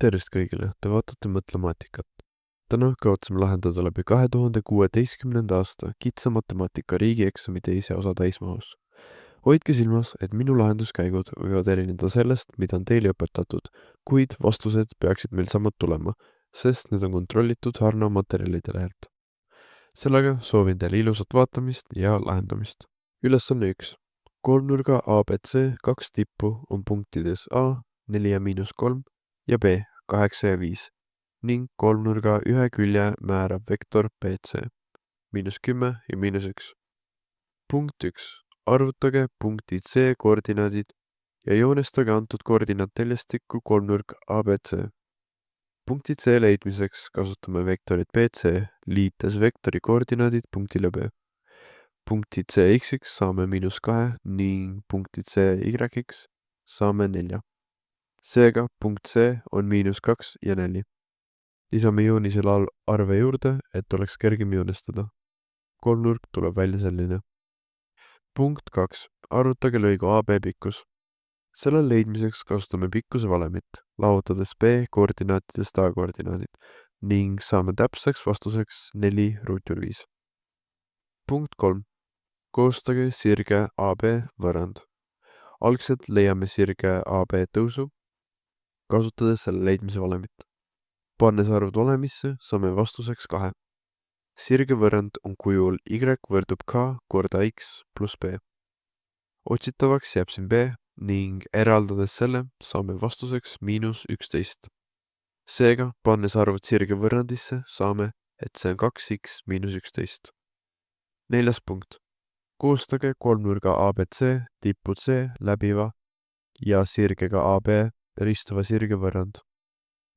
Tervist kõigile, te vaatate Mõtlemaatikat. Täna kavatseme lahendada läbi 2016. aasta kitsa matemaatika riigieksami teise osa täismahus. Hoidke silmas, et minu lahenduskäigud võivad erineda sellest, mida on teile õpetatud, kuid vastused peaksid meil samad tulema, sest need on kontrollitud Harno materjalide lehelt. Sellega soovin teile ilusat vaatamist ja lahendamist. Ülesanne 1. Kolmnurga ABC 2 tippu on punktides A 4 ja -3 ja B 8 ja 5 ning kolmnurga ühe külje määrab vektor BC -10 ja -1. Punkt 1. Arvutage punkti C koordinaadid ja joonestage antud koordinaatteljastikku kolmnurk ABC. Punkti C leidmiseks kasutame vektorit BC liites vektori koordinaadid punktile B. Punkti C x-iks saame -2 ning punkti C y-iks saame 4. Seega punkt C on -2 ja 4. Lisame joonisele arve juurde, et oleks kergem joonestada. Kolmnurk tuleb välja selline. Punkt 2. Arvutage lõigu AB pikkus. Selle leidmiseks kasutame pikkuse valemit, lahutades B koordinaatidest A koordinaadid ning saame täpseks vastuseks 4√5. Punkt 3. Koostage sirge AB võrrand. Algselt leiame sirge AB tõusu, kasutades selle leidmise valemit. Pannes arvud valemisse, saame vastuseks 2. Sirge võrrand on kujul y võrdub k korda x pluss b. Otsitavaks jääb siin b ning eraldades selle, saame vastuseks -11. Seega, pannes arvud sirge võrrandisse, saame, et see on 2x -11. 4. punkt. Koostage kolmnurga ABC tippu C läbiva ja sirgega AB ristuva sirge võrrand.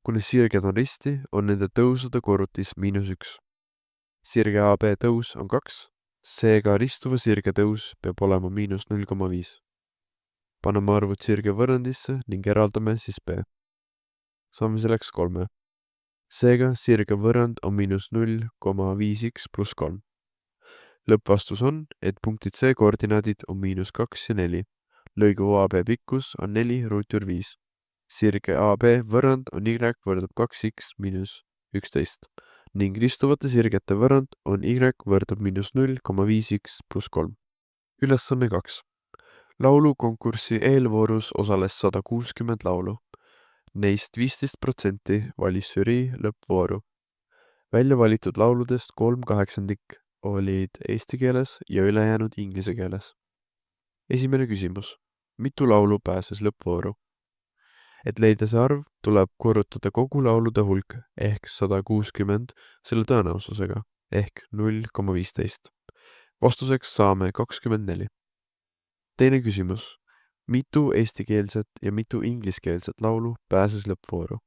Kuna sirged on risti, on nende tõusude korrutis -1. Sirge AB tõus on 2, seega ristuva sirge tõus peab olema -0,5. Paneme arvud sirge võrrandisse ning eraldame siis B. Saame selleks 3. Seega sirge võrrand on -0,5x pluss 3. Lõppvastus on, et punktid C koordinaadid on -2 ja 4. Lõigu AB pikkus on 4√5. Sirge AB võrrand on y võrdub 2x -11 ning ristuvate sirgete võrrand on y võrdub -0,5x pluss 3. Ülesanne 2. Laulukonkursi eelvoorus osales 160 laulu. Neist 15% valis žürii lõppvooru. Välja valitud lauludest 3/8 olid eesti keeles ja ülejäänud inglise keeles. Esimene küsimus. Mitu laulu pääses lõppvooru? Et leida see arv, tuleb korrutada kogu laulude hulk ehk 160 selle tõenäosusega ehk 0,15. Vastuseks saame 24. Teine küsimus. Mitu eestikeelset ja mitu ingliskeelset laulu pääses lõppvooru?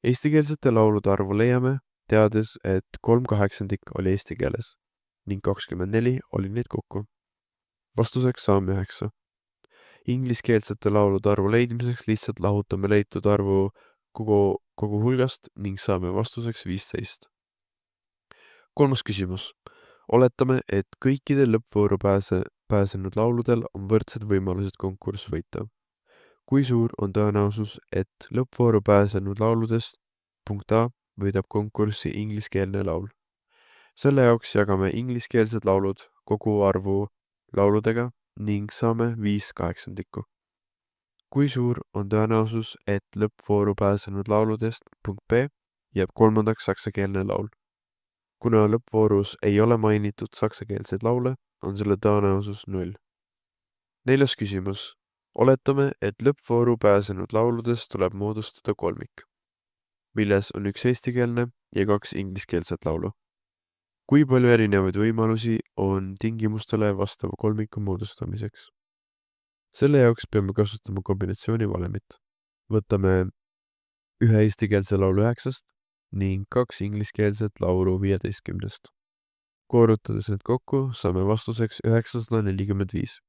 Eestikeelsete laulude arvu leiame, teades, et 3/8 oli eesti keeles ning 24 oli neid kokku. Vastuseks saame 9. Ingliskeelsete laulude arvu leidmiseks lihtsalt lahutame leitud arvu kogu hulgast ning saame vastuseks 15. Kolmas küsimus. Oletame, et kõikidel lõppvooru pääsenud lauludel on võrdsed võimalused konkurss võita. Kui suur on tõenäosus, et lõppvooru pääsenud lauludest punkt A võidab konkurssi ingliskeelne laul? Selle jaoks jagame ingliskeelsed laulud kogu arvu lauludega ning saame 5/8. Kui suur on tõenäosus, et lõppvooru pääsenud lauludest punkt B jääb kolmandaks saksakeelne laul? Kuna lõppvoorus ei ole mainitud saksakeelseid laule, on selle tõenäosus 0. Neljas küsimus. Oletame, et lõppvooru pääsenud lauludest tuleb moodustada kolmik, milles on 1 eestikeelne ja 2 ingliskeelset laulu. Kui palju erinevaid võimalusi on tingimustele vastava kolmiku moodustamiseks? Selle jaoks peame kasutama kombinatsiooni valemit. Võtame 1 eestikeelse laulu 9 ning 2 ingliskeelset laulu 15. Korrutades need kokku, saame vastuseks 945.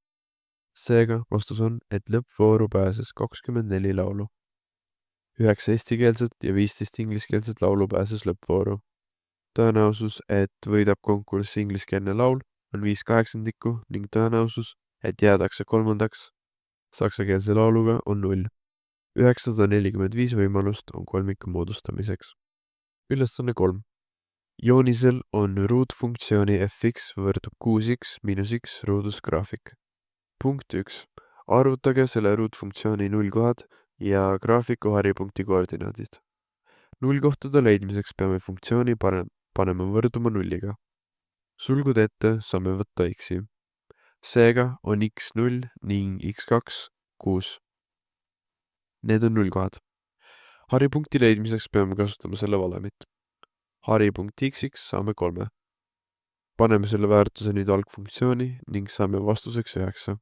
Seega vastus on, et lõppvooru pääses 24 laulu. 9 eestikeelset ja 15 ingliskeelset laulu pääses lõppvooru. Tõenäosus, et võidab konkurss ingliskeelne laul, on 5/8 ning tõenäosus, et jäädakse kolmandaks saksakeelse lauluga, on 0. 945 võimalust on kolmiku moodustamiseks. Ülesanne 3. Joonisel on ruutfunktsiooni fx võrdub 6x miinus x ruudusgraafik. Punkt 1. Arvutage selle ruutfunktsiooni nullkohad ja graafiku haripunkti koordinaadid. Nullkohtade leidmiseks peame funktsiooni panema võrduma nulliga. Sulgud ette saame võtta x-i. Seega on x0 ning x2 6. Need on nullkohad. Haripunkti leidmiseks peame kasutama selle valemit. Haripunkt x saame 3. Paneme selle väärtuse nüüd algfunktsiooni ning saame vastuseks 9.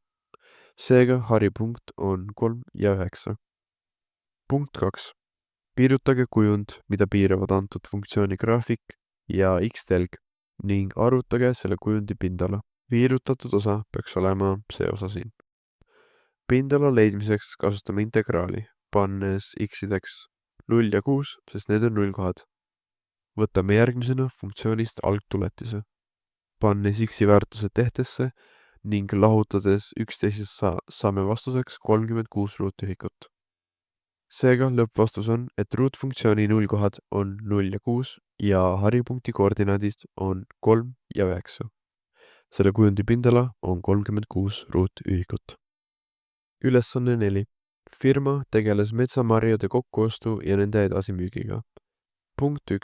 Seega haripunkt on 3 ja 9. Punkt 2. Piirutage kujund, mida piiravad antud funktsiooni graafik ja x-telg ning arvutage selle kujundi pindala. Piirutatud osa peaks olema see osa siin. Pindala leidmiseks kasutame integraali, pannes x-ideks 0 ja 6, sest need on nullkohad. Võtame järgmisena funktsioonist algtuletise, pannes x-i väärtused tehtesse ning lahutades üksteisest saame vastuseks 36 ruutühikut. Seega lõppvastus on, et ruutfunktsiooni nullkohad on 0 ja 6 ja haripunkti koordinaadid on 3 ja 9. Selle kujundi pindala on 36 ruutühikut. Ülesanne 4. Firma tegeles metsamarjade kokkuostu ja nende edasimüügiga. Punkt 1.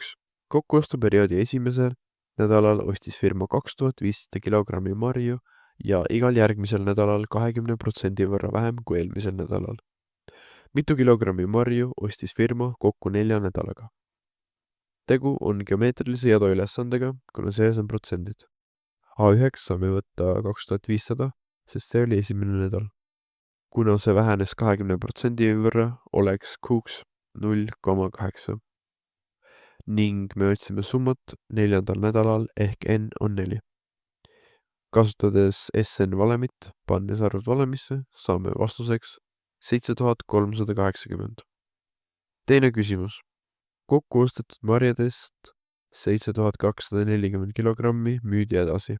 Kokkuostuperioodi esimesel nädalal ostis firma 2500 kilogrammi marju ja igal järgmisel nädalal 20% võrra vähem kui eelmisel nädalal. Mitu kilogrammi marju ostis firma kokku 4 nädalaga. Tegu on geomeetrilise jada ülesandega, kuna sees on protsendid. A1 saame võtta 2500, sest see oli esimene nädal. Kuna see vähenes 20% võrra, oleks kuuks 0,8. Ning me otsime summat 4. nädalal ehk n on 4. Kasutades SN valemit, pannes arvud valemisse, saame vastuseks 7380. Teine küsimus. Kokku ostetud marjadest 7240 kilogrammi müüdi edasi.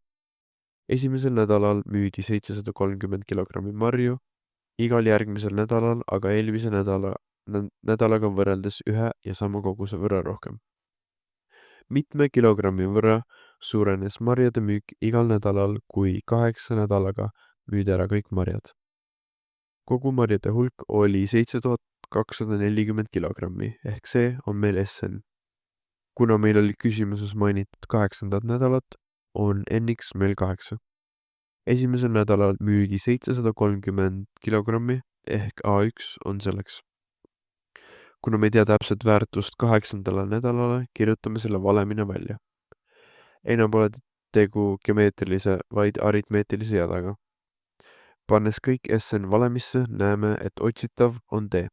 Esimesel nädalal müüdi 730 kilogrammi marju, igal järgmisel nädalal aga eelmise nädalaga võrreldes ühe ja sama koguse võrra rohkem. Mitme kilogrammi võrra suurenes marjade müük igal nädalal, kui 8 nädalaga müüdi ära kõik marjad. Kogu marjade hulk oli 7240 kilogrammi, ehk see on meil SN. Kuna meil oli küsimuses mainitud 8. nädalat, on NX meil 8. Esimesel nädalal müüdi 730 kilogrammi ehk A1 on selleks. Kuna me ei tea täpset väärtust 8. nädalale, kirjutame selle valemina välja. Enam pole tegu geomeetrilise, vaid aritmeetilise jadaga. Pannes kõik SN valemisse, näeme, et otsitav on D.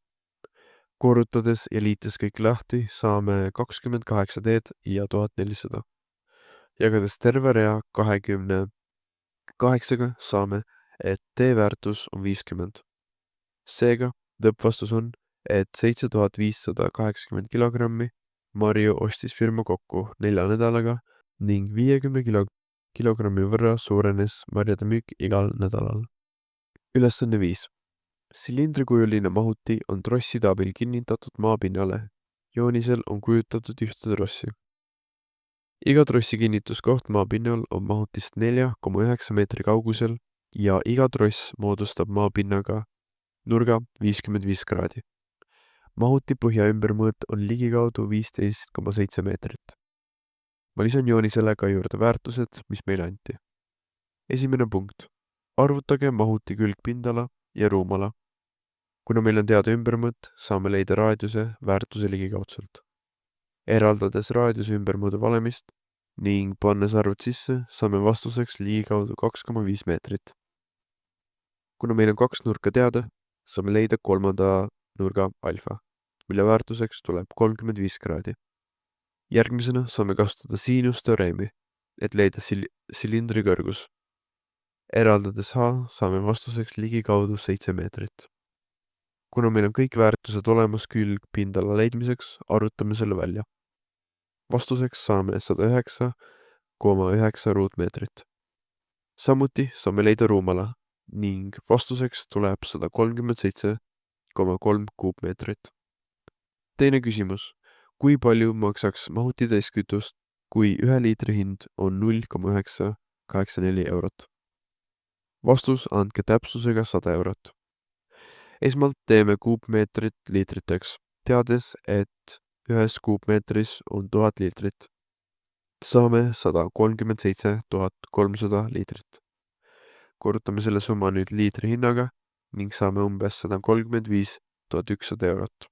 Korrutades ja liites kõik lahti, saame 28 D-d ja 1400. Jagades terve rea 28-ga saame, et D-väärtus on 50. Seega lõppvastus on, et 7580 kilogrammi marju ostis firma kokku 4 nädalaga ning 50 kilogrammi võrra suurenes marjade müük igal nädalal. Ülesanne 5. Silindrikujuline mahuti on trosside abil kinnitatud maapinnale. Joonisel on kujutatud ühte trossi. Iga trossi kinnituskoht maapinnal on mahutist 4,9 meetri kaugusel ja iga tross moodustab maapinnaga nurga 55 kraadi. Mahuti põhja ümbermõõt on ligikaudu 15,7 meetrit. Ma lisan joonisele ka juurde väärtused, mis meile anti. Esimene punkt. Arvutage mahuti külgpindala ja ruumala. Kuna meil on teada ümbermõõt, saame leida raadiuse väärtuse ligikaudselt. Eraldades raadiuse ümbermõõdu valemist ning pannes arvud sisse, saame vastuseks ligikaudu 2,5 meetrit. Kuna meil on 2 nurka teada, saame leida 3. nurga alfa, mille väärtuseks tuleb 35 kraadi. Järgmisena saame kasutada siinusteoreemi, et leida silindri kõrgus. Eraldades H saame vastuseks ligikaudu 7 meetrit. Kuna meil on kõik väärtused olemas külgpindala leidmiseks, arvutame selle välja. Vastuseks saame 109,9 ruutmeetrit. Samuti saame leida ruumala ning vastuseks tuleb 137 17,3 kuupmeetrit. Teine küsimus. Kui palju maksaks mahuti täiskütust, kui 1 liitri hind on 0,984 eurot? Vastus andke täpsusega 100 eurot. Esmalt teeme kuupmeetrit liitriteks, teades, et ühes kuupmeetris on 1000 liitrit. Saame 137 300 liitrit. Korrutame selle summa nüüd liitri hinnaga ning saame umbes 135 100 eurot.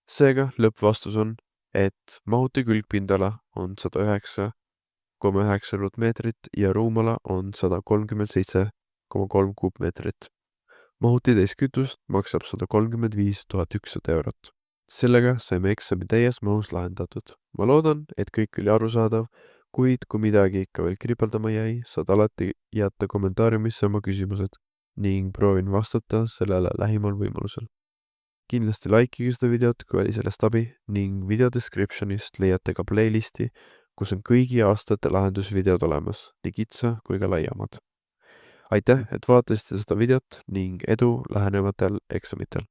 Seega lõppvastus on, et mahuti külgpindala on 109,9 ruutmeetrit ja ruumala on 137,3 kuupmeetrit. Mahuti täiskütust maksab 135 100 eurot. Sellega saime eksami täies mahus lahendatud. Ma loodan, et kõik oli arusaadav, kuid kui midagi ikka veel kripeldama jäi, saad alati jätta kommentaariumisse oma küsimused ning proovin vastata sellele lähimal võimalusel. Kindlasti likeige seda videot, kui oli sellest abi ning video descriptionist leiate ka playlisti, kus on kõigi aastate lahendusvideod olemas, nii kitsa kui ka laiemad. Aitäh, et vaatasite seda videot ning edu lähenevatel eksamitel!